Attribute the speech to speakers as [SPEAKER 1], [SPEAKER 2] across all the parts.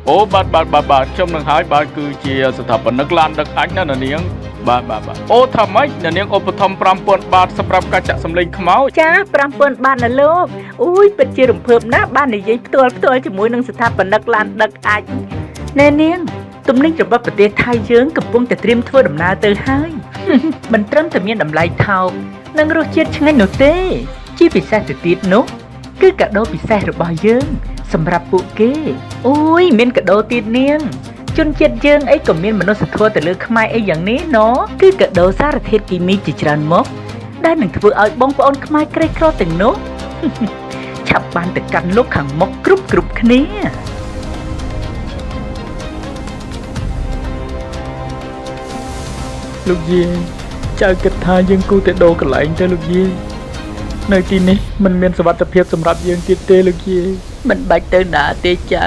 [SPEAKER 1] អូបាទខ្ញុំនឹងហើយបាទគឺជាស្ថាបនិកឡានដឹកអញណានាងបាទអូថាម៉េចនាងឧបត្ថម្ភ 5,000 បាតសម្រាប់ការចាក់សម្លេងខ្មោច
[SPEAKER 2] ចា5,000 បាតណាលោកអូយពិតជារំភើបណាស់បាននិយាយផ្ទាល់ជាមួយនឹងស្ថាបនិកឡានដឹកអាចណែនាងទំនិញរបស់ប្រទេសថៃយើងកំពុងតែត្រៀមធ្វើដំណើរទៅហើយមិនត្រឹមតែមានតម្លៃថោកនិងរសជាតិឆ្ងាញ់នោះទេជាពិសេសទៅទៀតនោះគឺកាដូពិសេសរបស់យើងសម្រាប់ពួកគេអូយមានកាដូទៀតនាងជនជាតិយើងអីក៏មានមនុស្សធម៌ទៅលើខ្មែរអីយ៉ាងនេះណគឺកាដូសារធាតុគីមីជាច្រើនមុខដែលនឹងធ្វើឲ្យបងប្អូនខ្មែរក្រីក្រទាំងនោះឆាប់បានទៅកាន់លោកខាងមុខគ្រប់គ្នា
[SPEAKER 1] លោកយាយចៅគិតថាយើងគូតែដូរកន្លែងទៅលោកយាយនៅទីនេះมันមានសុវត្ថិភាពសម្រាប់យើងទៀតទេលោកយាយ
[SPEAKER 2] មិនបាច់ទៅណាទេចៅ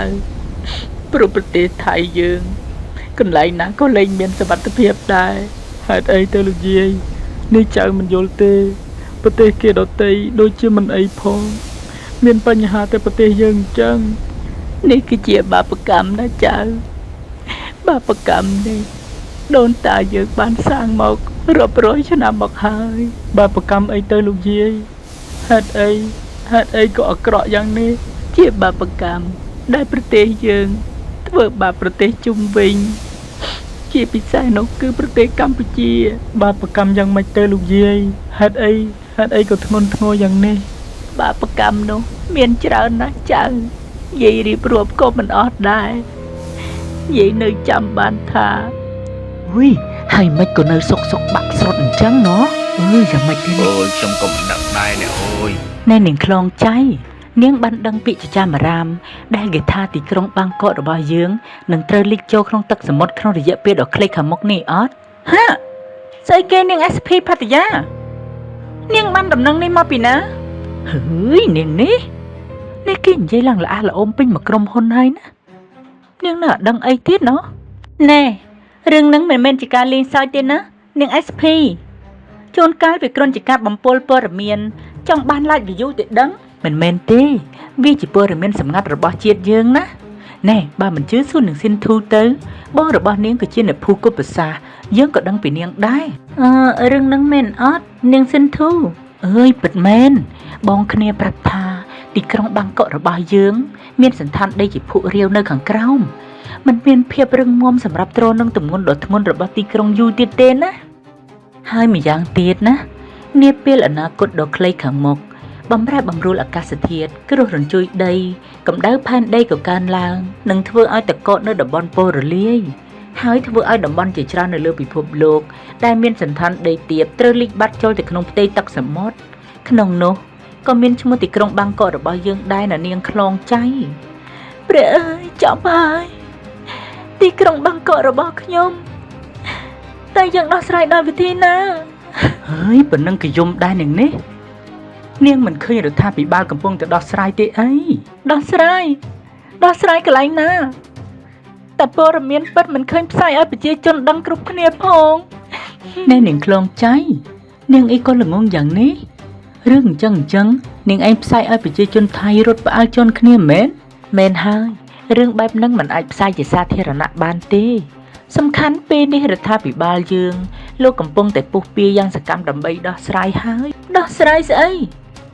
[SPEAKER 2] ព្រោះប្រទេសថៃយើងកន្លែងណាក៏លែងមានសុវត្ថិភាពដែរ
[SPEAKER 1] ហេតុអីទៅលោកយាយនេះចៅមិនយល់ទេប្រទេសគេដទៃដូចជាមិនអីផងមានបញ្ហាតែប្រទេសយើងអញ្ចឹង
[SPEAKER 2] នេះគឺជាបាបកម្មណាចៅបាបកម្មនេះដូនតាយើងបានសាងមករាប់រយឆ្នាំមកហើយ
[SPEAKER 1] បាបកម្មអីទៅលោកយាយហេតុអីក៏អាក្រក់យ៉ាងនេះ
[SPEAKER 2] ជាបាបកម្មដែលប្រទេសយើងធ្វើបាបប្រទេសជុំវិញជាពិសេសនោះគឺប្រទេសកម្ពុជា
[SPEAKER 1] បាបកម្មយ៉ាងម៉េចទៅលោកយាយហេតុអីក៏ធ្ងន់ធ្ងរយ៉ាងនេះ
[SPEAKER 2] បាបកម្មនោះមានច្រើនណាស់ចៅយាយរៀបរាប់ក៏មិនអស់ដែរយាយនៅចាំបានថាហើយមិនក៏នៅសុកបាក់ស្រុតអញ្ចឹងណយ៉ាងម៉េចទេ
[SPEAKER 1] អូយខ្ញុំក៏មិនដឹងដែរអ្នកអូយ
[SPEAKER 2] ណែនាងខ្លងចៃនាងបានដឹងពីចចាមអារាមដែលគេថាទីក្រុងបាងកករបស់យើងនឹងត្រូវលិចចូលក្នុងទឹកសមុទ្រក្នុងរយៈពេលដ៏ខ្លីខាងមុខនេះអត់ស្អីគេនាង SP ផតយានាងបានដំណឹងនេះមកពីណានាងនេះគេនិយាយឡើងល្អះល្អមពេញមួយក្រុមហ៊ុនហើយណានាងនៅអត់ដឹងអីទៀតណណែរឿងហ្នឹងមិនមែនជាការលេងសើចទេណានាង SP ជួនកាលវាគ្រាន់ជាការបំពុលព័ត៌មានចង់បាន like view ទៅដឹងមិនមែនទេវាជាព័ត៌មានសម្ងាត់របស់ជាតិយើងណាណែបើមិនជឿសួរនឹងស៊ីនធូទៅបងរបស់នាងក៏ជាអ្នកភូគុបសា យើងក៏ដឹងពីនាងដែររឿងហ្នឹងមែនអត់នាងស៊ីនធូអើយពិតមែនបងគ្នាប្រាប់ថាទីក្រុងបាងកករបស់យើងមានសន្តានដីជាភក់រាវនៅខាងក្រោមมันមានភាពរឹងមាំសម្រាប់ទ្រាំនឹងទម្ងន់ដ៏ធ្ងន់របស់ទីក្រុងយូរទៀតទេណាហើយម្យ៉ាងទៀតណានាពេលអនាគតដ៏ខ្លីខាងមុខបំរែបំរួលអាកាសធាតុគ្រោះរញ្ជួយដីកម្ដៅផែនដីក៏កើនឡើងនឹងធ្វើឲ្យតកកនៅតំបន់ប៉ូរលាយហើយធ្វើឲ្យតំបន់ជាច្រើននៅលើពិភពលោកដែលមានសន្តានដីទាបត្រូវលិចបាត់ចូលទៅក្នុងផ្ទៃទឹកសមុទ្រក្នុងនោះក៏មានឈ្មោះទីក្រុងបាងកករបស់យើងដែរណានាងខ្លងចៃព្រះអើយចាប់ហើយទីក្រុងបាងកករបស់ខ្ញុំតែយើងដោះស្រាយដោយវិធីណាហើយប៉ុណ្ណឹងក៏យំដែរនាងនេះនាងមិនឃើញរដ្ឋាភិបាលកំពុងតែដោះស្រាយទេអីដោះស្រាយកន្លែងណាតែព័ត៌មានពិតមិនឃើញផ្សាយឲ្យប្រជាជនដឹងគ្រប់គ្នាផងណែនាងខ្លងចៃនាងអីក៏ល្ងងយ៉ាងនេះរឿងអញ្ចឹងនាងឯងផ្សាយឲ្យប្រជាជនថៃរត់ផ្អើលជន់គ្នាមែនហើយរឿងបែបហ្នឹងមិនអាចផ្សាយជាសាធារណៈបានទេសំខាន់ពេលនេះរដ្ឋាភិបាលយើងលោកកំពុងតែពុះពៀយ៉ាងសកម្មដើម្បីដោះស្រាយហើយដោះស្រាយស្អី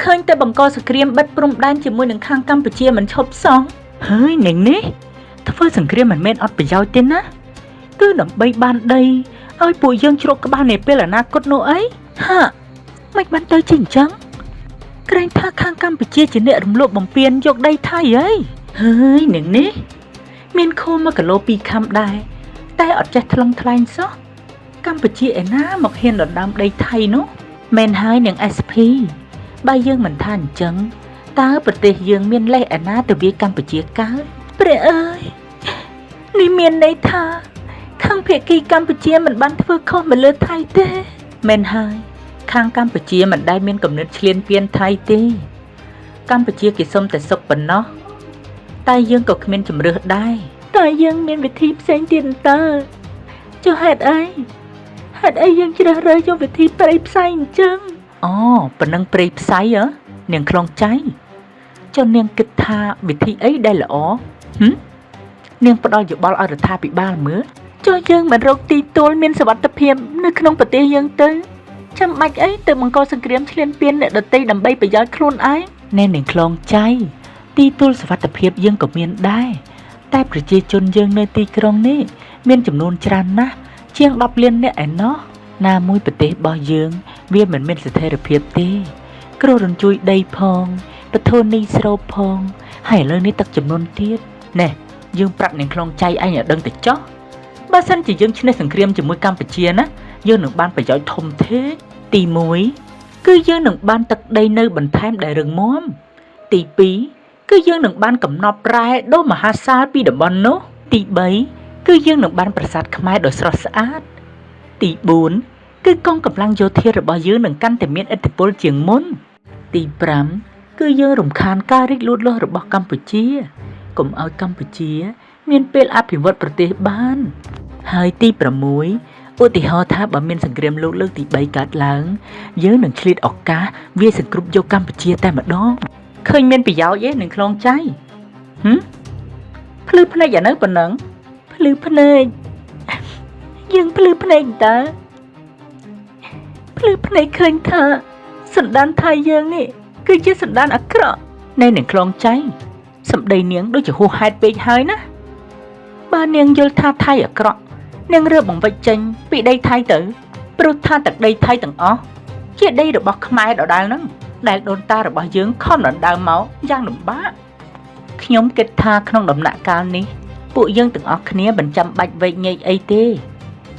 [SPEAKER 2] ឃើញតែបង្កសង្គ្រាមបិទព្រំដែនជាមួយនឹងខាងកម្ពុជាមិនឈប់សោះហើយនាងនេះធ្វើសង្គ្រាមមិនមែនអត់ប្រយោជន៍ទេណាគឺដើម្បីបានដីឲ្យពួកយើងជ្រកក្បាលនាពេលអនាគតនោះអីមិនបានទៅជាអញ្ចឹងក្រែងថាខាងកម្ពុជាជាអ្នករំលោភបំពានយកដីថៃហើយនាងនេះមានខូ1គីឡូ2ខាំដែរតែអត់ចេះថ្លឹងថ្លែងសោះកម្ពុជាឯណាមកហ៊ានដណ្ដើមដីថៃនោះមែនហើយនាង SP បើយើងមិនថាអញ្ចឹងតើប្រទេសយើងមានលេសឯណាទៅវាយកម្ពុជាកើតព្រះអើយនេះមានន័យថាខាងភាគីកម្ពុជាមិនបានធ្វើខុសមកលើថៃទេមែនហើយខាងកម្ពុជាមិនដែលមានគំនិតឈ្លានពានថៃទេកម្ពុជាគេសុំតែសុខប៉ុណ្ណោះតែយើងក៏គ្មានជំរឿសដែរតែយើងមានវិធីផ្សេងទៀតតើចុះហេតុអីយើងជ្រើសរើសយកវិធីព្រៃផ្សៃអញ្ចឹងប៉ុណ្ណឹងព្រៃផ្សៃនាងខ្លងចៃចុះនាងគិតថាវិធីអីដែលល្អ នាងផ្ដល់យោបល់ឲ្យរដ្ឋាភិបាលមើលចុះយើងមិនរកទីទួលមានសុវត្ថិភាពនៅក្នុងប្រទេសយើងទៅចាំបាច់អីទៅបង្កសង្គ្រាមឈ្លានពានអ្នកដទៃដើម្បីប្រយោជន៍ខ្លួនឯងណែនាងខ្លងចៃទីទួលសុវត្ថិភាពយើងក៏មានដែរតែប្រជាជនយើងនៅទីក្រុងនេះមានចំនួនច្រើនណាស់ជាង10លាននាក់ឯណោះណាមួយប្រទេសរបស់យើងវាមិនមានស្ថិរភាពទេគ្រោះរញ្ជួយដីផងបធូនីស្រូបផងហើយឥឡូវនេះទឹកចំនួនទៀតណែយើងប្រាប់នាងខ្លងចៃឯងឲ្យដឹងទៅចោះបើសិនជាយើងឈ្នះសង្គ្រាមជាមួយកម្ពុជាណាយើងនឹងបានប្រយោជន៍ធំធេងទី1គឺយើងនឹងបានទឹកដីនៅបន្ថែមដែលរឹងមាំទី2គឺយើងនឹងបានកំណប់រ៉ែដ៏មហាសាលពីតំបន់នោះទី3គឺយើងនឹងបានប្រាសាទខ្មែរដ៏ស្រស់ស្អាតទី4គឺកងកម្លាំងយោធារបស់យើងនឹងកាន់តែមានឥទ្ធិពលជាងមុនទី5គឺយើងរំខានការរីកលូតលាស់របស់កម្ពុជាកុំឲ្យកម្ពុជាមានពេលអភិវឌ្ឍប្រទេសបានហើយទី6ឧទាហរណ៍ថាបើមានសង្គ្រាមលោកលើកទី3កើតឡើងយើងនឹងឆ្លៀតឱកាសវាយសង្គ្រប់យកកម្ពុជាតែម្ដងឃើញមានប្រយោជន៍ទេនឹងខ្លងចៃភ្លឺភ្នែកអានៅប៉ុណ្ណឹងភ្លឺភ្នែកយើងភ្លឺភ្នែកតើភ្លឺភ្នែកឃើញថាសន្តានថៃយើងនេះគឺជាសន្តានអាក្រក់នៅនឹងខ្លងចៃសម្ដីនាងដូចជាហួសហេតុពេកហើយណាបើនាងយល់ថាថៃអាក្រក់នាងរើបង្វិចចេញពីដីថៃទៅព្រោះថាទឹកដីថៃទាំងអស់ជាដីរបស់ខ្មែរដដែលហ្នឹងដែលដូនតារបស់យើងខំដណ្ដើមមកយ៉ាងលំបាកខ្ញុំគិតថាក្នុងដំណាក់កាលនេះពួកយើងទាំងអស់គ្នាមិនចាំបាច់វែកញែកអីទេ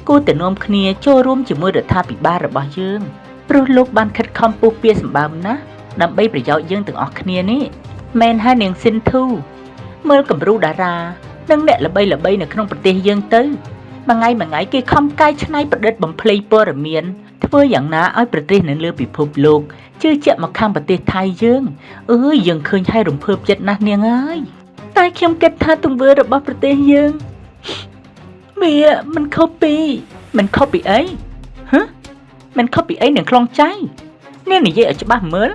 [SPEAKER 2] គួរតែនាំគ្នាចូលរួមជាមួយរដ្ឋាភិបាលរបស់យើងព្រោះលោកបានខិតខំពុះពៀសម្បើមណាស់ដើម្បីប្រយោជន៍យើងទាំងអស់គ្នានេះមែនហើយនាងស៊ីនធូមើលគំរូតារានិងអ្នកល្បីៗនៅក្នុងប្រទេសយើងទៅមួយថ្ងៃគេខំកាយច្នៃប្រឌិតបំភ្លៃព័ត៌មានធ្វើយ៉ាងណាឲ្យប្រទេសនៅលើពិភពលោកជឿជាក់មកខាងប្រទេសថៃយើងយើងឃើញហើយរំភើបចិត្តណាស់នាងអើយតែខ្ញុំគិតថាទង្វើរបស់ប្រទេសយើងវាមិនខុសពីអីមិនខុសពីអីនាងខ្លងចៃនាងនិយាយឲ្យច្បាស់មើល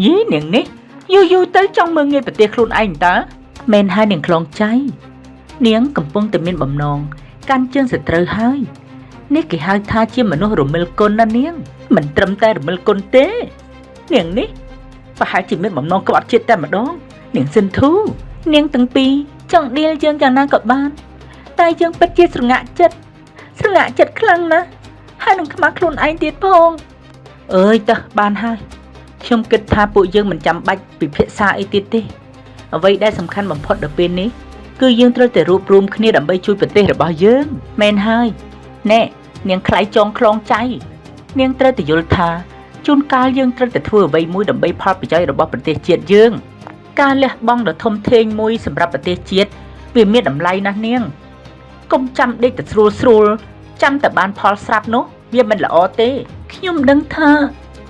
[SPEAKER 2] យីនាងនេះយូរទៅចង់មើងងាយប្រទេសខ្លួនឯងតើមែនហើយនាងខ្លងចៃនាងកំពុងតែមានបំណងកាន់ជើងសត្រូវហើយនេះគេហៅថាជាមនុស្សរមិលគុណណានាងមិនត្រឹមតែរមិលគុណទេនាងនេះប្រហែលជាមានបំណងក្បត់ជាតិតែម្ដងនាងសិនធូនាងទាំងពីរចង់ឌីលយើងយ៉ាងណាក៏បានតែយើងពិតជាស្រងាក់ចិត្តខ្លាំងណាស់ហើយនឹងខ្មាស់ខ្លួនឯងទៀតផងអើយតើបានហើយខ្ញុំគិតថាពួកយើងមិនចាំបាច់ពិភាក្សាអីទៀតទេអ្វីដែលសំខាន់បំផុតដល់ពេលនេះគឺយើងត្រូវតែរួបរวมគ្នាដើម្បីជួយប្រទេសរបស់យើងមែនហើយណែនាងខ្លាយចងខ្លងចៃនាងត្រូវតែយល់ថាជួនកាលយើងត្រូវតែធ្វើអ្វីមួយដើម្បីផលប្រយោជន៍របស់ប្រទេសជាតិយើងការលះបង់ដ៏ធំធេងមួយសម្រាប់ប្រទេសជាតិវាមានតម្លៃណាស់នាងកុំចាំដេកតែស្រួលចាំតែបានផលស្រាប់នោះវាមិនល្អទេខ្ញុំដឹងថា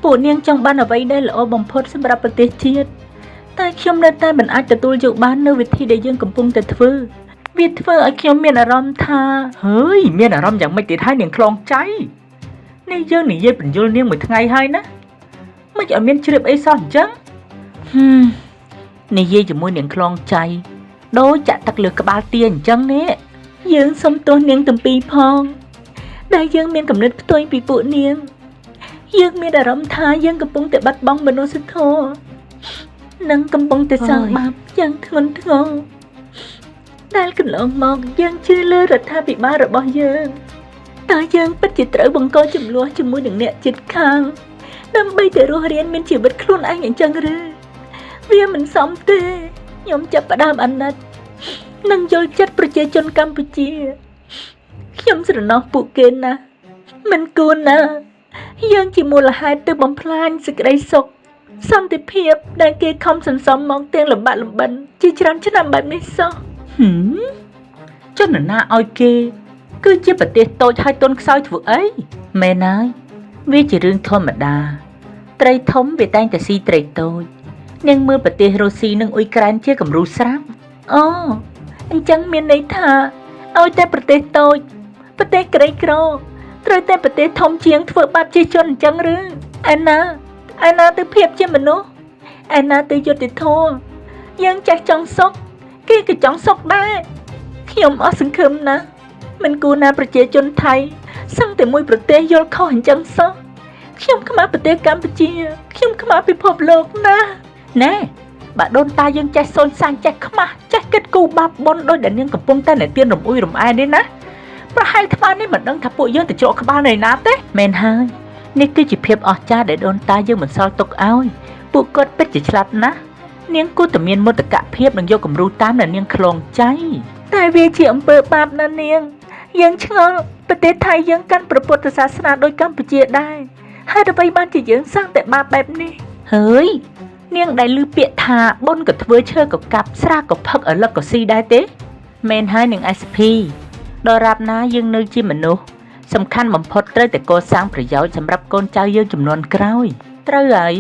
[SPEAKER 2] ពួកនាងចង់បានអ្វីដែលល្អបំផុតសម្រាប់ប្រទេសជាតិតែខ្ញុំនៅតែមិនអាចទទួលយកបាននៅវិធីដែលយើងកំពុងតែធ្វើវាធ្វើឲ្យខ្ញុំមានអារម្មណ៍ថាមានអារម្មណ៍យ៉ាងម៉េចទៀតហើយនាងខ្លងចៃនេះយើងនិយាយបញ្យលនាងមួយថ្ងៃហើយណាមិនឲ្យមានជ្រាបអីសោះអញ្ចឹងនិយាយជាមួយនាងខ្លងចៃដូចចាក់ទឹកលើក្បាលទាអញ្ចឹងនេះយើងសុំទោសនាងទាំងពីរផងដែលយើងមានគំនិតផ្ទុយពីពួកនាងយើងមានអារម្មណ៍ថាយើងកំពុងតែបាត់បង់មនុស្សធម៌និងកំពុងតែសាងបាបយ៉ាងធ្ងន់ធ្ងរដែលកន្លងមកយើងជឿលើរដ្ឋាភិបាលរបស់យើងតើយើងពិតជាត្រូវបង្កចំនួនជាមួយនឹងអ្នកជិតខាងដើម្បីទៅរស់រានមានជីវិតខ្លួនឯងអញ្ចឹងឬវាមិនសមទេខ្ញុំចាប់ផ្ដើមអាណិតនិងយល់ចិត្តប្រជាជនកម្ពុជាខ្ញុំស្រណោះពួកគេណាស់មិនគួរណាយើងជាមូលហេតុទៅបំផ្លាញសេចក្តីសុខសន្តិភាពដែលគេខំសន្សំមកទាំងលំបាកលំបិនជាច្រើនឆ្នាំបែបនេះសោះជនណាឲ្យគេគឺជាប្រទេសតូចហើយទន់ខ្សោយធ្វើអីមែនហើយវាជារឿងធម្មតាត្រីធំវាតែងតែស៊ីត្រីតូចនាងមើលប្រទេសរុស្ស៊ីនិងអ៊ុយក្រែនជាគំរូស្រាប់អូអញ្ចឹងមានន័យថាឲ្យតែប្រទេសតូចប្រទេសក្រីក្រត្រូវតែប្រទេសធំជាងធ្វើបាបជាជនអញ្ចឹងឬឯណាទៅភាពជាមនុស្សឯណាទៅយុត្តិធម៌យើងចេះចង់សុខគេក៏ចង់សុខដែរ ខ្ញុំអស់សង្ឃឹមណាស់មិនគួរណាប្រជាជនថៃសឹងតែមួយប្រទេសយល់ខុសអញ្ចឹងសោះខ្ញុំខ្មាស់ប្រទេសកម្ពុជាខ្ញុំខ្មាស់ពិភពលោកណាណែបើដូនតាយើងចេះសូនសាញ់ចេះខ្មាស់ចេះគិតគូរបាបបុណ្យដោយដែលនាងកំពុងតែនិទានរំអ៊ុយរំអែនេះណាប្រហែលថ្មនេះមិនដឹងថាពួកយើងទៅជ្រកក្បាលនៅណាទេមែនហើយនេះគឺជាភាពអស្ចារ្យដែលដូនតាយើងបន្សល់ទុកឲ្យពួកគាត់ពិតជាឆ្លាតណាស់នាងគួរតែមានមោទកភាពនិងយកគំរូតាមដែលនាងខ្លងចៃតែវាជាអំពើបាបណាស់នាងយើងឆ្ងល់ប្រទេសថៃយើងកាន់ព្រះពុទ្ធសាសនាដូចកម្ពុជាដែរហើយដើម្បីបានជាយើងសឹងតែបាបបែបនេះហើយនាងដែលឮពាក្យថាបុណ្យក៏ធ្វើឈើក៏កាប់ស្រាក៏ផឹកឪឡឹកក៏ស៊ីដែរទេមែនហើយនឹង SP ដរាបណាយើងនៅជាមនុស្សសំខាន់បំផុតត្រូវតែកសាងប្រយោជន៍សម្រាប់កូនចៅយើងចំនួនក្រោយត្រូវហើយ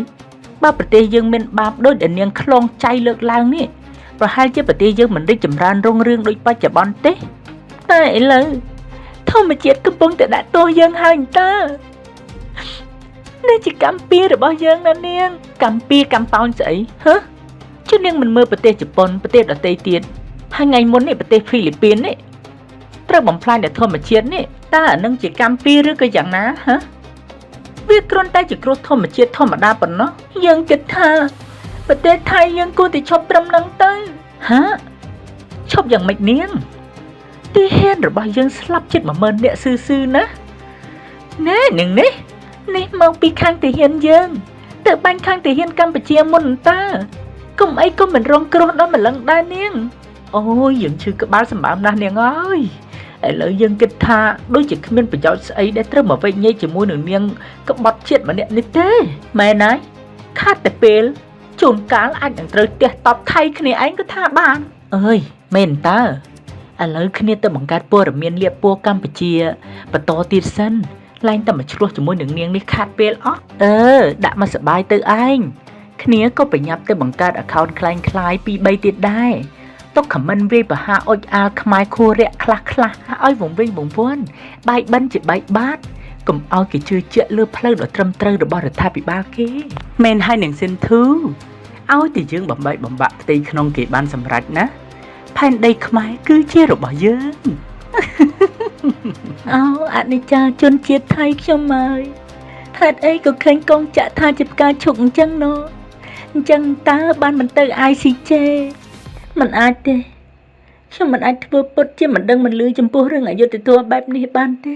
[SPEAKER 2] បើប្រទេសយើងមានបាបដូចដែលនាងខ្លងចៃលើកឡើងនេះប្រហែលជាប្រទេសយើងមិនរីកចម្រើនរុងរឿងដូចបច្ចុប្បន្នទេតែឥឡូវធម្មជាតិកំពុងតែដាក់ទោសយើងហើយតើនេះជាកម្មពៀរបស់យើងណានាងកម្មពៀកម្មប៉ោនស្អីហ៎ជឿនាងមិនមើលប្រទេសជប៉ុនប្រទេសដទៃទៀតហើយថ្ងៃមុននេះប្រទេសហ្វីលីពីននេះត្រូវបំផ្លាញដល់ធម្មជាតិនេះតើអានឹងជាកម្មពៀឬក៏យ៉ាងណាហ៎វាគ្រាន់តែជាគ្រោះធម្មជាតិធម្មតាប៉ុណ្ណោះយើងគិតថាប្រទេសថៃយើងគួរតែឈប់ត្រឹមហ្នឹងទៅហាឈប់យ៉ាងម៉េចនាងទីហ៊ានរបស់យើងស្លាប់ជិត10000នាក់ស៊ឺណាណែនាងនេះមកពីខាងទាហានយើងទៅបាញ់ខាងទាហានកម្ពុជាមុនតើកុំអីក៏មិនរងគ្រោះដល់ម្លឹងដែរនាងអូយយើងឈឺក្បាលសម្បើមណាស់នាងអើយឥឡូវយើងគិតថាដូចជាគ្មានប្រយោជន៍ស្អីដែលត្រូវមកវិញញែកជាមួយនឹងនាងក្បត់ជាតិម្នាក់នេះទេមែនហើយខាត់តែពេលជួនកាលអាចនឹងត្រូវទះតបថៃគ្នាឯងក៏ថាបានអើយមែនតើឥឡូវគ្នាទៅបង្កើតព័ត៌មានលៀបពណ៌កម្ពុជាបន្តទៀតសិនឡើងតែមកឆ្លោះជាមួយនឹងនាងនេះខាត់ពេលអស់ដាក់មកសបាយទៅឯងគ្នាក៏ប្រញាប់ទៅបង្កើត account คล้ายៗ 2-3 ទៀតដែរទុកខមមិនវាយបហាអុចអាលខ្មែរខួររៈខ្លះឲ្យវងវិញវងវន់បាយបិណ្ឌជាបាយបាតកុំឲ្យគេជឿជាក់លើផ្លូវដ៏ត្រឹមត្រូវរបស់រដ្ឋាភិបាលគេមែនហើយនឹងសិនធូឲ្យតែយើងបំបែកបំបាក់ផ្ទៃក្នុងគេបានសម្រេចណាផែនដីខ្មែរគឺជារបស់យើងអនិច្ចាជនជាតិថៃខ្ញុំហើយហេតុអីក៏ឃើញកងចាក់ថាជាផ្កាឈុកអញ្ចឹងណូអញ្ចឹងតើបានមិនទៅ ICJ មិនអាចទេខ្ញុំមិនអាចធ្វើពុតជាមិនដឹងមិនលឺចំពោះរឿងអយុត្តិធម៌បែបនេះបានទេ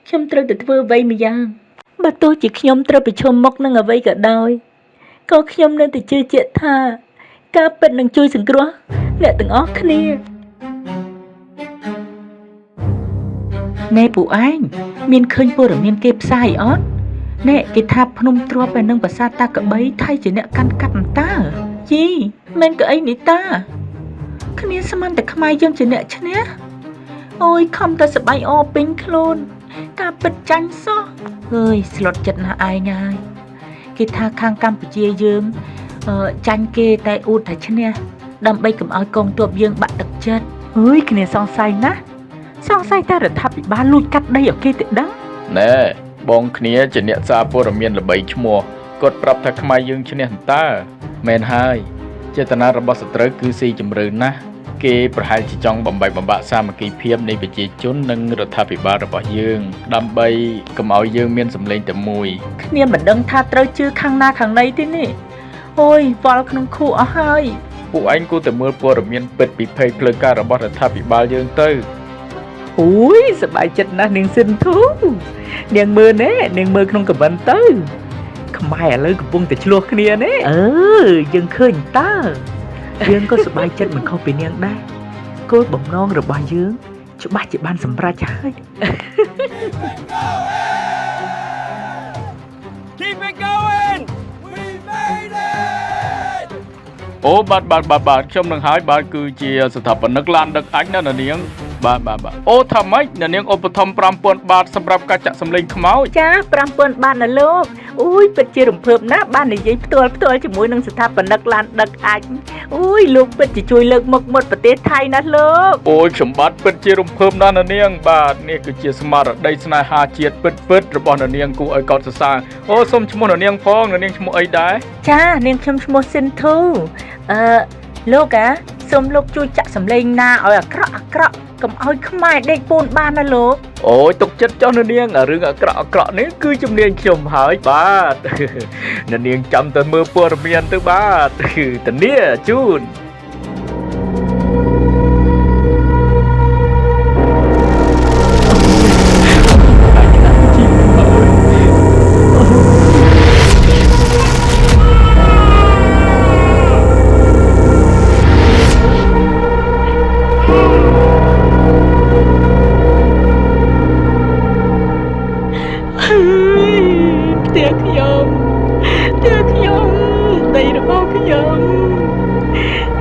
[SPEAKER 2] ខ្ញុំត្រូវតែធ្វើអ្វីម្យ៉ាងបើទោះជាខ្ញុំត្រូវប្រឈមមុខនឹងអ្វីក៏ដោយក៏ខ្ញុំនៅតែជឿជាក់ថាការពិតនឹងជួយសង្គ្រោះអ្នកទាំងអស់គ្នាណែពូឯងមានឃើញព័ត៌មានគេផ្សាយអត់ណែគេថាភ្នំទ្រាប់ឯនឹងប្រាសាទតាកបីថៃជាអ្នកកាន់កាប់អន្តាជីមែនក៏អីនេះតាគ្នាស្មានតែខ្មែរយើងជាអ្នកឈ្នះអូយខំតែសបាយអពេញខ្លួនការពិតចាញ់សោះអើយស្លុតចិត្តណាស់ឯងហើយគេថាខាងកម្ពុជាយើងចាញ់គេតែអួតថាឈ្នះដើម្បីកុំឲ្យកងទ័ពយើងបាក់ទឹកចិត្តអើយគ្នាសង្ស័យណាស់សង្ស័យតែរដ្ឋាភិបាលលួចកាត់ដីឲ្យគេទៅដឹង
[SPEAKER 1] ណែបងគ្នាជាអ្នកសារព័ត៌មានល្បីឈ្មោះគាត់ប្រាប់ថាខ្មែរយើងឈ្នះតើមែនហើយចេតនារបស់សត្រូវគឺស៊ីជម្រៅណាស់គេប្រហែលជាចង់បំបែកបំបាក់សាមគ្គីភាពនៃប្រជាជននិងរដ្ឋាភិបាលរបស់យើងដើម្បីកុំឲ្យយើងមានសម្លេងតែមួយ
[SPEAKER 2] គ្នាមិនដឹងថាត្រូវជឿខាងណាខាងណីទេនេះអូយវល់ក្នុងខួរអស់ហើយ
[SPEAKER 1] ពួកឯងគួរតែមើលព័ត៌មានពិតពីភ័យផ្លូវការរបស់រដ្ឋាភិបាលយើងទៅ
[SPEAKER 2] អូយសប្បាយចិត្តណាស់នាងសិនធូនាងមើលណែនាងមើលក្នុងខមមិនទៅខ្មែរឥឡូវកំពុងតែឆ្លោះគ្នាណែយើងឃើញតើយើងក៏សប្បាយចិត្តមិនខុសពីនាងដែរគោលបំណងរបស់យើងច្បាស់ជាបានសម្រេចហើយ
[SPEAKER 3] Keep it going we made it
[SPEAKER 1] អូបាទខ្ញុំនឹងហើយបាទគឺជាស្ថាបនិកឡានដឹកអញណានាងបាទអូថាម៉េចនាងឧបត្ថម្ភ 5000 បាតសម្រាប់ការចាក់សម្លេងខ្មោច
[SPEAKER 2] ចា 5000 បាតណាលោកអូយពិតជារំភើបណាស់បាននិយាយផ្ទាល់ជាមួយនឹងស្ថាបនិកឡានដឹកអញអូយលោកពិតជាជួយលើកមុខមាត់ប្រទេសថៃណាស់លោក
[SPEAKER 1] អូយខ្ញុំបាទពិតជារំភើបណាស់នាងបាទនេះគឺជាស្មារតីស្នេហាជាតិពិតរបស់នាងគួរឲ្យកោតសរសើរអូសូមឈ្មោះនាងផងនាងឈ្មោះអីដែរ
[SPEAKER 2] ចានាងខ្ញុំឈ្មោះស៊ីនធូ លោកអាសូមលោកជួយចាក់សម្លេងណាឲ្យអាក្រក់កុំឲ្យខ្មែរដេកពូនបានណាលោក
[SPEAKER 1] អូយទុកចិត្តចុះនៅនាងរឿងអាក្រក់នេះគឺជំនាញខ្ញុំហើយបាទ នៅនាងចាំតែមើលព័ត៌មានទៅបាទធានាជូន
[SPEAKER 2] ផ្ទះខ្ញុំដីរបស់ខ្ញុំ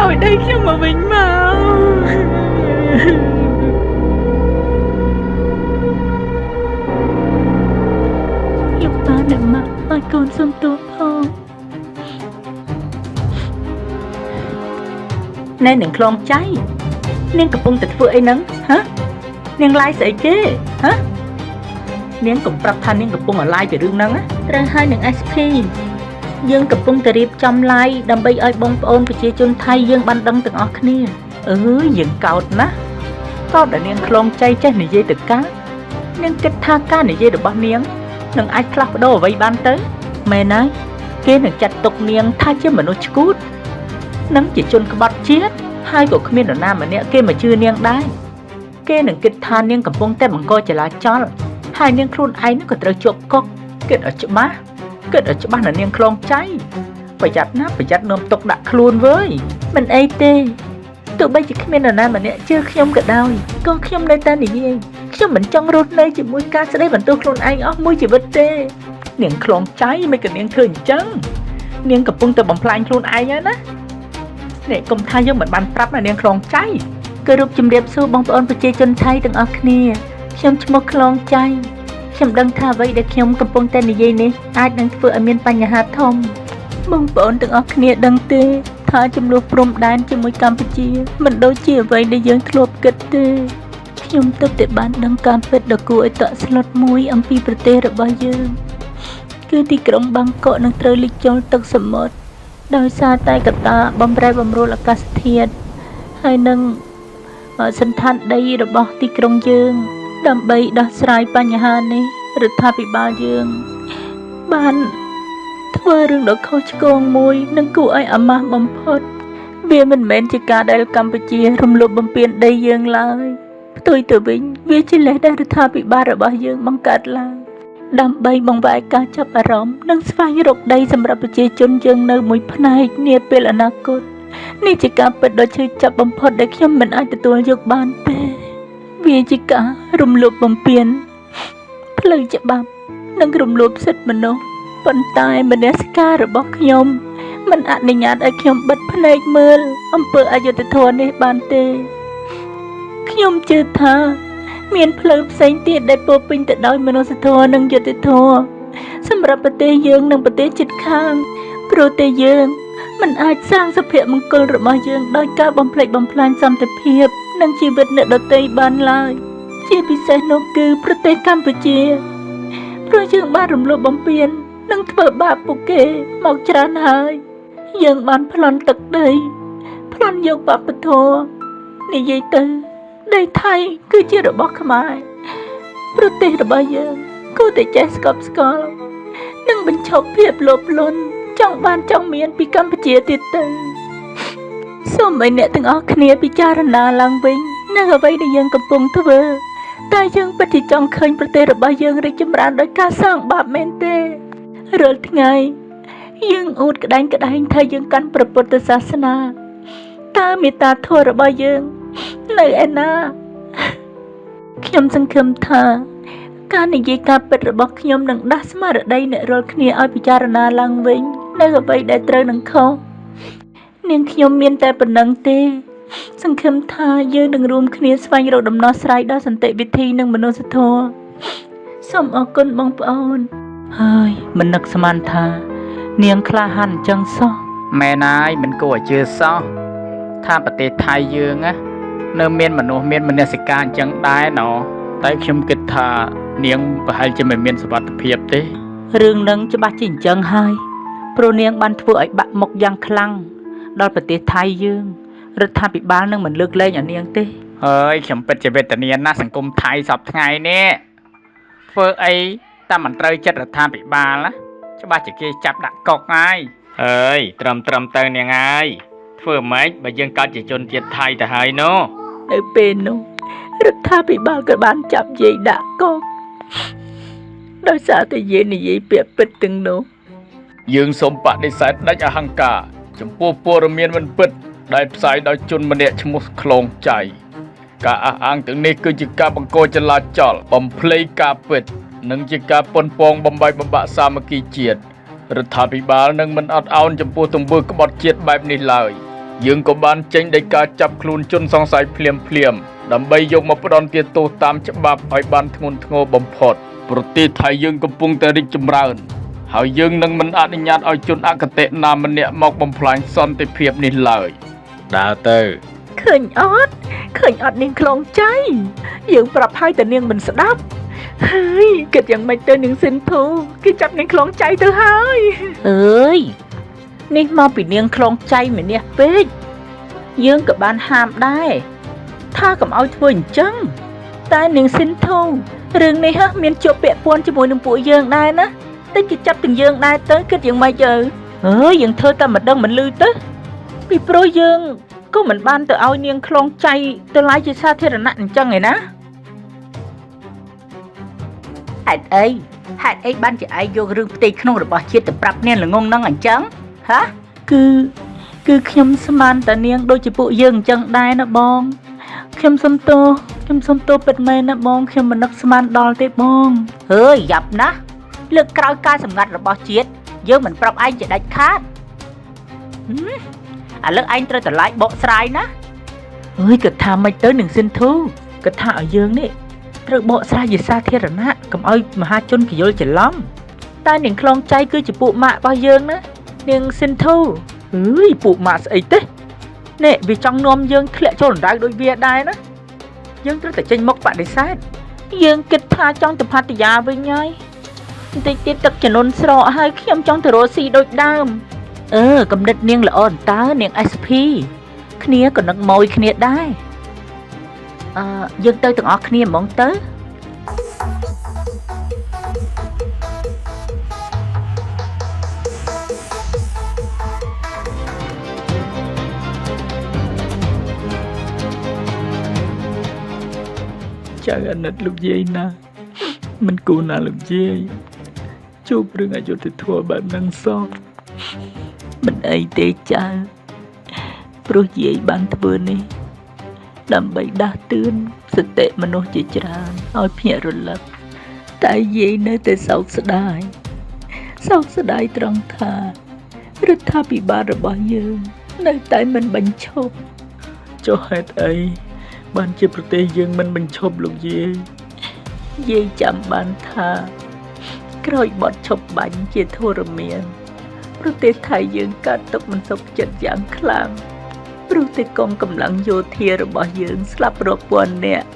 [SPEAKER 2] ឲ្យដីខ្ញុំមកវិញមកលោកបានអ្នកមកឲ្យកូនសុំទោសផងណែនឹងខ្លងចៃនាងកំពុងតែធ្វើអីហ្នឹងហ៎នាងឡាយស្អីគេហ៎នាងកំប្រាប់ថានាងកំពុងអាឡាយពីរឿងហ្នឹងណាត្រូវហើយនឹង SP យើងកំពុងតែរៀបចំឡាយដើម្បីឲ្យបងប្អូនប្រជាជនថៃយើងបានដឹងទាំងអស់គ្នាយើងកោតណាស់កោតដែលនាងខ្លងចៃចេះនិយាយទៅកានាងគិតថាការនិយាយរបស់នាងនឹងអាចផ្លាស់ប្ដូរអ្វីបានទៅមែនហើយគេនឹងចាត់ទុកនាងថាជាមនុស្សឈួតនិងជាជនក្បត់ជាតិហើយក៏គ្មាននរណាម្នាក់គេមកជឿនាងដែរគេនឹងគិតថានាងកំពុងតែបង្កចលាចលហើយនាងខ្លួនឯងក៏ត្រូវជាប់គុកគិតឲ្យច្បាស់ណានាងខ្លងចៃប្រយ័ត្នណាប្រយ័ត្ននាំទុកដាក់ខ្លួនវើយមិនអីទេទោះបីជាគ្មាននរណាម្នាក់ជឿខ្ញុំក៏ដោយក៏ខ្ញុំនៅតែនិយាយខ្ញុំមិនចង់រស់នៅជាមួយការស្ដីបន្ទោសខ្លួនឯងអស់មួយជីវិតទេនាងខ្លងចៃមិនក៏នាងធ្វើអញ្ចឹងនាងកំពុងតែបំផ្លាញខ្លួនឯងហើយណានេះកុំថាយើងមិនបានប្រាប់ណានាងខ្លងចៃគឺរូបជំរាបសួរបងប្អូនប្រជាជនថៃទាំងអស់គ្នាខ្ញុំឈ្មោះខ្លងចៃខ្ញុំដឹងថាអ្វីដែលខ្ញុំកំពុងតែនិយាយនេះអាចនឹងធ្វើឲ្យមានបញ្ហាធំបងប្អូនទាំងអស់គ្នាដឹងទេថាចំនួនព្រំដែនជាមួយកម្ពុជាមិនដូចជាអ្វីដែលយើងធ្លាប់គិតទេខ្ញុំទើបតែបានដឹងការពិតដ៏គួរឲ្យតក់ស្លុតមួយអំពីប្រទេសរបស់យើងគឺទីក្រុងបាងកកនឹងត្រូវលិចចូលទឹកសមុទ្រដោយសារតែកត្តាបំរែបំរួលអាកាសធាតុហើយនឹងសន្តានដីរបស់ទីក្រុងយើងដើម្បីដោះស្រាយបញ្ហានេះរដ្ឋាភិបាលយើងបានធ្វើរឿងដ៏ខុសឆ្គងមួយនិងគួរឲ្យអាម៉ាស់បំផុតវាមិនមែនជាការដែលកម្ពុជារំលោភបំពានដីយើងឡើយផ្ទុយទៅវិញវាជាលេសដែលរដ្ឋាភិបាលរបស់យើងបង្កើតឡើងដើម្បីបង្វែរការចាប់អារម្មណ៍និងស្វែងរកដីសម្រាប់ប្រជាជនយើងនៅមួយផ្នែកនាពេលអនាគតនេះជាការពិតដ៏ឈឺចាប់បំផុតដែលខ្ញុំមិនអាចទទួលយកបានទេវាជាការរំលោភបំពានផ្លូវច្បាប់និងរំលោភសិទ្ធិមនុស្សប៉ុន្តែមនសិការរបស់ខ្ញុំមិនអនុញ្ញាតឲ្យខ្ញុំបិទភ្នែកមើលអំពើអយុត្តិធម៌នេះបានទេខ្ញុំជឿថាមានផ្លូវផ្សេងទៀតដែលពោរពេញទៅដោយមនុស្សធម៌និងយុត្តិធម៌សម្រាប់ប្រទេសយើងនិងប្រទេសជិតខាងព្រោះតែយើងមិនអាចសាងសុភមង្គលរបស់យើងដោយការបំផ្លិចបំផ្លាញសន្តិភាពនិងជីវិតអ្នកដទៃបានឡើយជាពិសេសនោះគឺប្រទេសកម្ពុជាព្រោះយើងបានរំលោភបំពាននិងធ្វើបាបពួកគេមកច្រើនហើយយើងបានប្លន់ទឹកដីប្លន់យកវប្បធម៌និយាយទៅដីថៃគឺជារបស់ខ្មែរប្រទេសរបស់យើងគួរតែចេះស្កប់ស្កល់និងបញ្ឈប់ភាពលោភលន់ចង់បានចង់មានពីកម្ពុជាទៀតទៅសូមឲ្យអ្នកទាំងអស់គ្នាពិចារណាឡើងវិញនៅអ្វីដែលយើងកំពុងធ្វើតែយើងពិតជាចង់ឃើញប្រទេសរបស់យើងរីកចម្រើនដោយការសាងបាបមែនទេរាល់ថ្ងៃយើងអួតក្តែងថាយើងកាន់ព្រះពុទ្ធសាសនាតើមេត្តាធម៌របស់យើងនៅឯណាខ្ញុំសង្ឃឹមថាការនិយាយការពិតរបស់ខ្ញុំនឹងដាស់ស្មារតីអ្នករាល់គ្នាឲ្យពិចារណាឡើងវិញនៅអ្វីដែលត្រូវនឹងខុសនាងខ្ញុំមានតែប៉ុណ្្នឹងទេសង្ឃឹមថាយើងនឹងរួមគ្នាស្វែងរកដំណោះស្រាយដល់សន្តិវិធីនិងមនុស្សធម៌សូមអរគុណបងប្អូនហើយមិននឹកស្មានថានាងក្លាហានអញ្ចឹងសោះ
[SPEAKER 1] មែនហើយមិនគួរឲ្យជឿសោះថាប្រទេសថៃយើងណានៅមានមនុស្សមានមនសិការអញ្ចឹងដែរណតែខ្ញុំគិតថានាងប្រហែលជាមិនមានសុវត្ថិភាពទេ
[SPEAKER 2] រឿងនឹងច្បាស់ជាអញ្ចឹងហើយព្រោះនាងបានធ្វើឲ្យបាក់មុខយ៉ាងខ្លាំង ដល់ប្រទេសថៃយើងរដ្ឋាភិបាលនឹងមិនលើកលែងអានាងទេ
[SPEAKER 1] ហើយខ្ញុំពិតជាវេទនាណាស់សង្គមថៃសពថ្ងៃនេះធ្វើអីតែមិនត្រូវចិត្តរដ្ឋាភិបាលណាច្បាស់ជាគេចាប់ដាក់កុកហើយអើយត្រឹមទៅនាងហើយធ្វើម៉េចបើយើងកើតជាជនជាតិថៃទៅហើយនោះ
[SPEAKER 2] នៅពេលនោះរដ្ឋាភិបាលក៏បានចាប់យាយដាក់កុកដោយសារតែយាយនិយាយពាក្យពិតទាំងនោះ
[SPEAKER 1] យើងសូមបដិសេធដាច់អហង្ការចំពោះព័ត៌មានមិនពិតដែលផ្សាយដោយជនម្នាក់ឈ្មោះខ្លងចៃការអះអាងទាំងនេះគឺជាការបង្កចលាចលបំភ្លៃការពិតនិងជាការប៉ុនប៉ងបំបីបំបាក់សាមគ្គីជាតិរដ្ឋាភិបាលនឹងមិនអត់ឱនចំពោះទង្វើក្បត់ជាតិបែបនេះឡើយយើងក៏បានចេញដោយការចាប់ខ្លួនជនសង្ស័យភ្លាមដើម្បីយកមកផ្ដន្ទាទោសតាមច្បាប់ឲ្យបានធ្ងន់ធ្ងរបំផុតប្រទេសថៃយើងកំពុងតែរីកចម្រើនហើយយើងនឹងមិនអនុញ្ញាតឲ្យជនអគតិណាម្នាក់មកបំផ្លាញសន្តិភាពនេះឡើយដើរទៅ
[SPEAKER 2] ឃើញអត់នាងខ្លងចៃយើងប្រាប់ឲ្យតែនាងមិនស្ដាប់ហើយគិតយ៉ាងម៉េចទៅនាងសិនធូគេចាប់នាងខ្លងចៃទៅហើយអើយនេះមកពីនាងខ្លងចៃម្នាក់ពេកយើងក៏បានហាមដែរថាកុំឲ្យធ្វើអញ្ចឹងតែនាងសិនធូរឿងនេះមានជាប់ពាក់ព័ន្ធជាមួយនឹងពួកយើងដែរណាតែគេចាប់ទាំងយើងដែរទៅគិតយ៉ាងម៉េចយើងធ្វើតែមិនដឹងមិនលឺទៅពីព្រោះយើងក៏មិនបានទៅឲ្យនាងខ្លងចៃទៅឡាយជាសាធារណៈអញ្ចឹងឯណាហេតុអីបានជាឯងយករឿងផ្ទៃក្នុងរបស់ជាតិទៅប្រាប់នាងល្ងងហ្នឹងអញ្ចឹងហាគឺខ្ញុំស្មានតានាងដូចជាពួកយើងអញ្ចឹងដែរណាបងខ្ញុំសុំទោសពិតមែនណាបងខ្ញុំមិននឹកស្មានដល់ទេបងយ៉ាប់ណាស់លើកក្រោយការសម្ងាត់របស់ជាតិយើងមិនប្រាប់ឯងជាដាច់ខាតឥឡូវឯងត្រូវតែឡាយបកស្រាយណាគាត់ថាមិនទៅនឹងសិនធូគាត់ថាឲ្យយើងនេះត្រូវបកស្រាយជាសាធារណៈកុំឲ្យមហាជនគេយល់ច្រឡំតែនាងខ្លងចៃគឺជាពួកម៉ាក់របស់យើងណានាងសិនធូពួកម៉ាក់ស្អីទេនេះវាចង់នាំយើងធ្លាក់ចូលអណ្ដៅដូចវាដែរណាយើងត្រូវតែចេញមុខបដិសេធយើងគិតថាចង់ទៅផាត់យាវិញហើយបន្តិចទៀតទឹកចំនួនស្រកហើយខ្ញុំចង់ទៅរកស៊ីដូចដើមកំណត់នាងល្អតើនាង SP គ្នាក៏នឹកម៉ួយគ្នាដែរយើងទៅទាំងអស់គ្នាហ្មងទៅចាំអាណិតលោកយាយណាមិនគួរណាលោកយាយជួបរឿងអយុត្តិធម៌បែបហ្នឹងសោះមិនអីទេចៅព្រោះយាយបានធ្វើនេះដើម្បីដាស់តឿនសតិមនុស្សជាច្រើនឲ្យភ្ញាក់រលឹកតែយាយនៅតែសោកស្ដាយត្រង់ថារដ្ឋាភិបាលរបស់យើងនៅតែមិនបញ្ឈប់ចុះហេតុអីបានជាប្រទេសយើងមិនបញ្ឈប់លោកយាយចាំបានថាក្រោយបទឈប់បាញ់ជាធរមានប្រទេសថៃយើងកើតទុកមិនសុខចិត្តយ៉ាងខ្លាំងព្រោះតែកងកម្លាំងយោធារបស់យើងស្លាប់រាប់ពាន់នាក់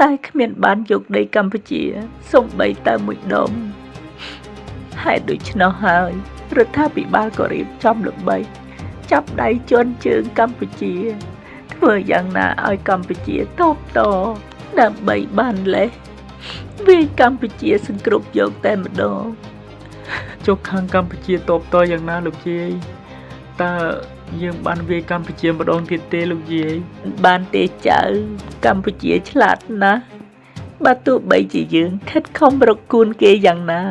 [SPEAKER 2] តែគ្មានបានយកដីកម្ពុជាសូម្បីតែមួយដុំហេតុដូច្នោះហើយរដ្ឋាភិបាលក៏រៀបចំល្បីចាប់ដៃជន់ជើងកម្ពុជាធ្វើយ៉ាងណាឲ្យកម្ពុជាតបតដើម្បីបានលេសវាកម្ពុជាសង្គ្រប់យកតែម្ដងចុះខាងកម្ពុជាតបតយ៉ាងណាលោកយាយតើយើងបានវាយកម្ពុជាម្ដងទៀតទេលោកយាយបានទេចៅកម្ពុជាឆ្លាតណាស់បើទោះបីជាយើងខិតខំរកគូនគេយ៉ាងណា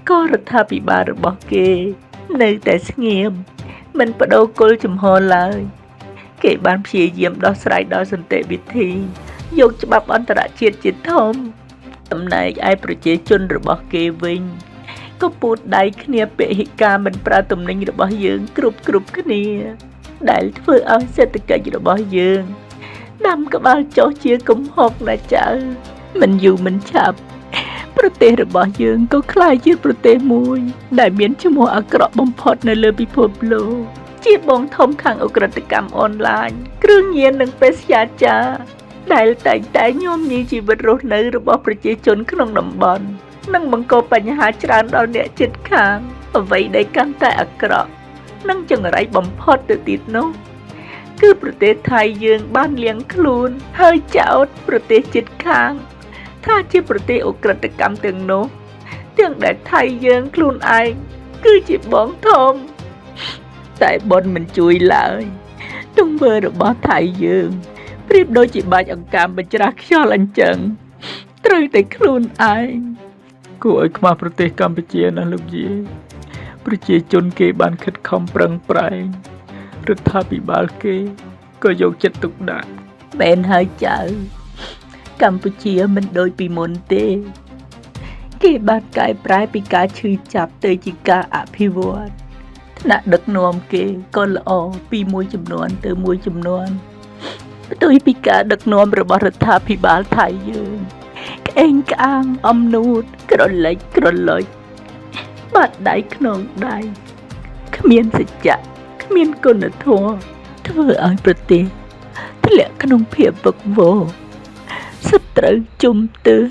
[SPEAKER 2] ក៏រដ្ឋាភិបាលរបស់គេនៅតែស្ងៀមមិនបដូរគល់ចំហឡើយគេបានព្យាយាមដោះស្រាយដោយសន្តិវិធីយកច្បាប់អន្តរជាតិជាធំចំណែកឯប្រជាជនរបស់គេវិញក៏ពូតដៃគ្នាពហិការមិនប្រើទំនិញរបស់យើងគ្រប់គ្នាដែលធ្វើឲ្យសេដ្ឋកិច្ចរបស់យើងដាំក្បាលចុះជាកំហុកណាចៅមិនយូរមិនឆាប់ប្រទេសរបស់យើងក៏ក្លាយជាប្រទេសមួយដែលមានឈ្មោះអាក្រក់បំផុតនៅលើពិភពលោកជាបងធំខាងឧក្រិដ្ឋកម្មអនឡាញគ្រឿងញៀននិងបេសកចារដែលតែញោមញីជីវិតរស់នៅរបស់ប្រជាជនក្នុងតំបន់និងបង្កបញ្ហាច្រើនដល់អ្នកជិតខាងអ្វីដែលកាន់តែអាក្រក់ នឹងចង្រៃបំផុតទៅទៀតនោះគឺប្រទេសថៃយើងបានលៀងខ្លួនហើយចោទប្រទេសជិតខាងថាជាប្រទេសអក្រិតកម្មទាំងនោះទាំងដែលថៃយើងខ្លួនឯងគឺជាបងធំតែប៉ុនមិនជួយឡើយទង្វើរបស់ថៃយើងប្រៀបដូចជាបាច់អង្កាមបញ្ច្រាស់ខ្យល់អញ្ចឹងត្រូវតែខ្លួនឯងគួរឲ្យខ្មាស់ប្រទេសកម្ពុជាណាលោកយាយប្រជាជនគេបានខិតខំប្រឹងប្រែងរដ្ឋាភិបាលគេក៏យកចិត្តទុកដាក់មែនហើយចៅកម្ពុជាមិនដូចពីមុនទេគេបានកែប្រែពីការឈឺចាប់ទៅជាការអភិវឌ្ឍថ្នាក់ដឹកនាំគេក៏ល្អពីមួយចំនួនទៅមួយចំនួនផ្ទុយពីការដឹកនាំរបស់រដ្ឋាភិបាលថៃយើងក្អេងក្អាងអំនួតក្រឡេកក្រឡុចបាត់ដៃក្នុងដៃគ្មានសច្ចៈគ្មានគុណធម៌ធ្វើឲ្យប្រទេសធ្លាក់ក្នុងភាពវឹកវរសត្រូវជុំទើស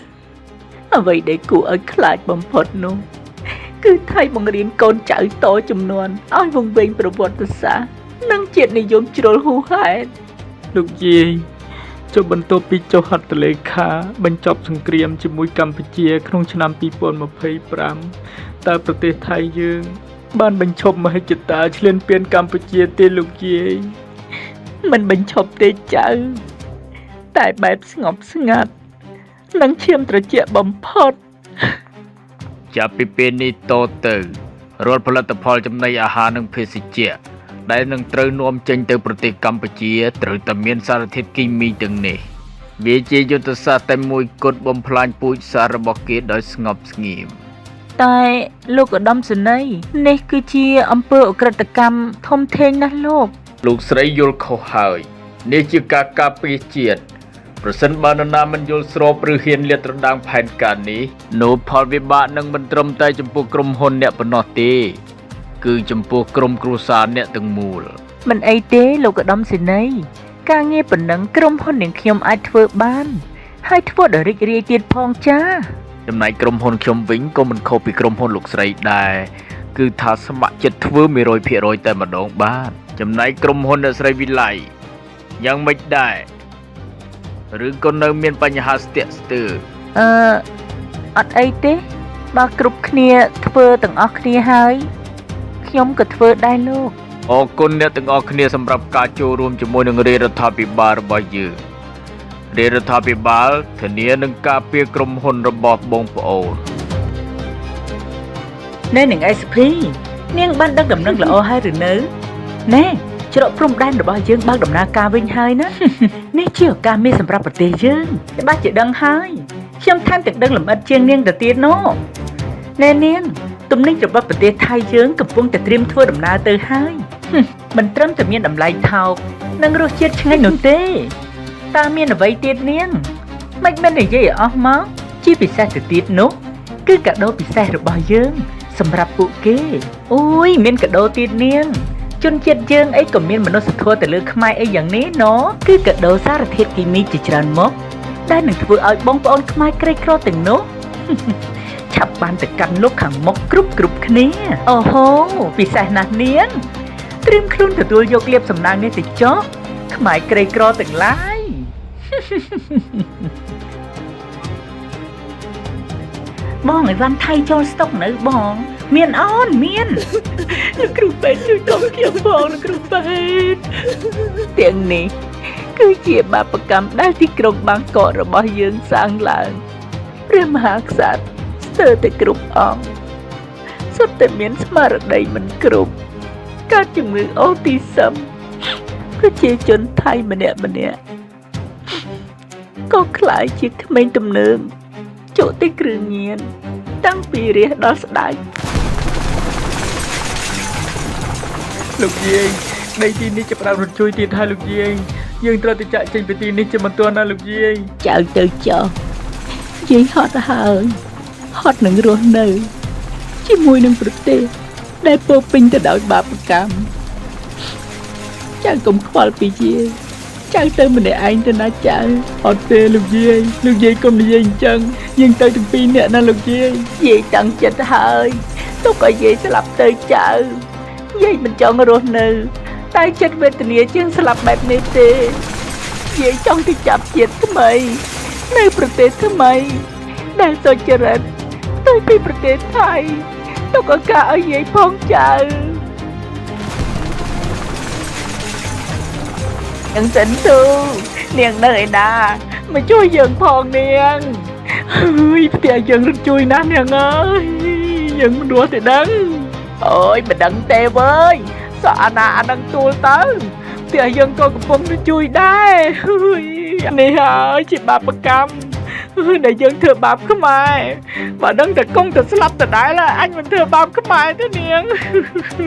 [SPEAKER 2] អ្វីដែលគួរឲ្យខ្លាចបំផុតនោះគឺថៃបង្រៀនកូនចៅតជំនាន់ឲ្យវង្វេងប្រវត្តិសាស្ត្រនិងជាតិនិយមជ្រុលហួសហេតុលោកយាយចុះបន្ទាប់ពីចុះហត្ថលេខាបញ្ចប់សង្គ្រាមជាមួយកម្ពុជាក្នុងឆ្នាំ2025តើប្រទេសថៃយើងបានបញ្ឈប់មហិច្ឆតាឈ្លានពានកម្ពុជាទេលោកយាយមិនបញ្ឈប់ទេចៅតែបែបស្ងប់ស្ងាត់និងឈាមត្រជាក់បំផុត
[SPEAKER 1] ចាប់ពីពេលនេះតទៅរាល់ផលិតផលចំណីអាហារនិងភេសជ្ជៈដែលនឹងត្រូវនាំចេញទៅប្រទេសកម្ពុជាត្រូវតែមានសារធាតុគីមីទាំងនេះវាជាយុទ្ធសាស្ត្រតែមួយគត់បំផ្លាញពូជសាសន៍របស់គេដោយស្ងប់ស្ងៀម
[SPEAKER 2] តែលោកឧត្តមសេនីយ៍នេះគឺជាអំពើអក្រិតកម្មធំធេងណាស់
[SPEAKER 1] លោកស្រីយល់ខុសហើយនេះជាការការពារជាតិប្រសិនបើនរណាមិនយល់ស្របឬហ៊ានលាតត្រដាងផែនការនេះនោះផលវិបាកនឹងមិនត្រឹមតែចំពោះក្រុមហ៊ុនអ្នកប៉ុណ្ណោះទេគឺចំពោះក្រុមគ្រួសារអ្នកទាំងមូល
[SPEAKER 2] មិនអីទេលោកឧត្តមសេនីយ៍ការងារប៉ុណ្ណឹងក្រុមហ៊ុននាងខ្ញុំអាចធ្វើបានហើយធ្វើដល់រីករាយទៀតផងចា
[SPEAKER 1] ចំណែកក្រុមហ៊ុនខ្ញុំវិញក៏មិនខុសពីក្រុមហ៊ុនលោកស្រីដែរគឺថាស្ម័គ្រចិត្តធ្វើ 100% តែម្ដងបានចំណែកក្រុមហ៊ុនអ្នកស្រីវិល័យយ៉ាងមិនដែរឬក៏នៅមានបញ្ហាស្ទាក់ស្ទើរ
[SPEAKER 2] អត់អីទេបើគ្រប់គ្នាធ្វើទាំងអស់គ្នាហើយខ្ញុំក៏ធ្វើដែរលោក
[SPEAKER 1] អរគុណអ្នកទាំងអស់គ្នាសម្រាប់ការចូលរួមជាមួយនឹងរាជរដ្ឋាភិបាលរបស់យើងរាជរដ្ឋាភិបាលធានានឹងការពារក្រុមហ៊ុនរបស់បងប្អូន
[SPEAKER 2] ណែនឹង SP នាងបានដឹកដំណឹងល្អហើយឬនៅណែច្រកព្រំដែនរបស់យើងបើកដំណើរការវិញហើយណានេះជាឱកាសមាសសម្រាប់ប្រទេសយើងច្បាស់ជាដឹងហើយខ្ញុំថែមទាំងដឹងលម្អិតជាងនាងទៅទៀតណូណែនាងទំនិញរបស់ប្រទេសថៃយើងកំពុងតែត្រៀមធ្វើដំណើរទៅហើយមិនត្រឹមតែមានតម្លៃថោកនិងរសជាតិឆ្ងាញ់នោះទេតើមានអ្វីទៀតនាងមិនមែននិយាយឲ្យអស់មកជាពិសេសទៅទៀតនោះគឺកាដូពិសេសរបស់យើងសម្រាប់ពួកគេអូយមានកាដូទៀតនាងជនជាតិយើងអីក៏មានមនុស្សធម៌ទៅលើខ្មែរអីយ៉ាងនេះណូគឺកាដូសារធាតុគីមីជាច្រើនមុខដែលនឹងធ្វើឲ្យបងប្អូនខ្មែរក្រីក្រទាំងនោះឆាប់បានទៅកាន់លោកខាងមុខគ្រប់គ្នាអូហូពិសេសណាស់នាងត្រៀមខ្លួនទទួលយកលៀបសំណាងនេះទៅចុះខ្មែរក្រីក្រទាំងឡាយបងឲ្យវ៉ាន់ថៃចូលស្តុកនៅបងមានអូនមានលោកគ្រូពេទ្យជួយកុំខ្ញុំផងលោកគ្រូពេទ្យទាំងនេះគឺជាបាបកម្មដែលទីក្រុងបាងកករបស់យើងសាងឡើងព្រះមហាក្សត្រស្ទើរតែគ្រប់អង្គសុទ្ធតែមានស្មារតីមិនគ្រប់កើតជំងឺអូទីសឹមប្រជាជនថៃម្នាក់ក៏ខ្លាយជាក្មេងទំនើងចុះតែគ្រឿងញៀនតាំងពីរះដល់ស្ដេចលោកយាយដីទីនេះចាប់ផ្ដើមរត់ជួយទៀតហើយលោកយាយយើងត្រូវទៅចាក់ចេញពីទីនេះជាមិនទាន់ណាលោកយាយចៅទៅចុះយាយហត់ហើយហត់នឹងរស់នៅជាមួយនឹងប្រទេសដែលពោពេញទៅដោយបាបកម្មចៅកុំខ្វល់ពីយាយចៅទៅម្នាក់ឯងទៅណាចៅអត់ទេលោកយាយកុំនិយាយអញ្ចឹងយើងទៅទាំងពីរនាក់ណាលោកយាយតាំងចិត្តហើយទុកឲ្យយាយស្លាប់ទៅចៅ យាយមិនចង់រស់នៅតែចិត្តវេទនាជាងស្លាប់បែបនេះទេយាយចង់ទៅចាប់ជាតិថ្មីនៅប្រទេសថ្មីដែលសុចរិតទៅពីប្រទេសថៃទុកឱកាសឲ្យយាយផងចៅយ៉ាងសិនទូនាងនៅឯណាមកជួយយើងផងនាងហើយផ្ទះយើងរត់ជួយណាស់នាងអើយយើងមិនរស់ទេដឹងអូយមិនដឹងទេវើយសក់អាណាអានឹងទូលទៅផ្ទះយើងក៏កំពុងទៅជួយដែរនេះហើយជាបាបកម្មដែលយើងធ្វើបាបខ្មែរបើដឹងតែគង់តែស្លាប់ដដែលអញមិនធ្វើបាបខ្មែរទេនាង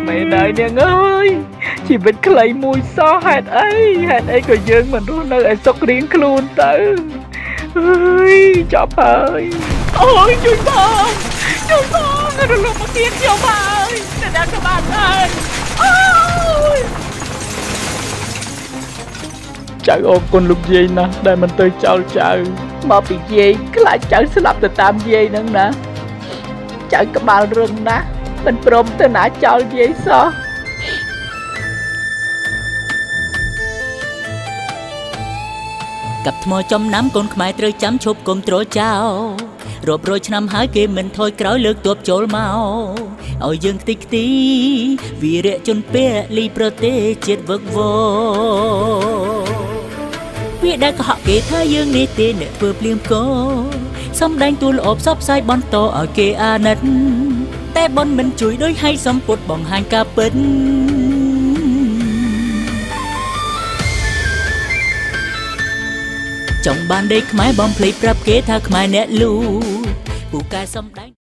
[SPEAKER 2] មិនដែរនាងអើយជីវិតខ្លីមួយសោះហេតុអីក៏យើងមិនរស់នៅឲ្យសុខរៀងខ្លួនទៅអើយចប់ហើយអូយជួយបងរលំមកទៀតខ្ញុំហើយតែដល់ក្បាលហើយអូយចៅអរគុណលោកយាយណាស់ដែលមិនទៅចោលចៅមកពីយាយខ្លាចចៅស្លាប់ទៅតាមយាយហ្នឹងណាចៅក្បាលរឹងណាស់មិនព្រមទៅណាចោលយាយសោះ
[SPEAKER 4] กับថ្មចំណាំកូនខ្មែរត្រូវចាំឈប់គុំទ្រចោលរាប់រយឆ្នាំហើយគេមិនថយក្រោយលើកទ័ពចូលមកឲ្យយើងខ្ទេចខ្ទីវីរៈជនពលីប្រទេសជាតិវឹកវរវាដែលកុហកគេថាយើងនេះទេអ្នកធ្វើភ្លៀងផ្គរសំដែងទូលល្អផ្សព្វផ្សាយបន្តឲ្យគេអាណិតតែបនមិនជួយដោយឲ្យសម្ពុតបង្ហាញការពិតចង់បានដេកខ្មែរបំភ្លេចប្រាប់គេថាខ្មែរអ្នកលូពូកែសំដែង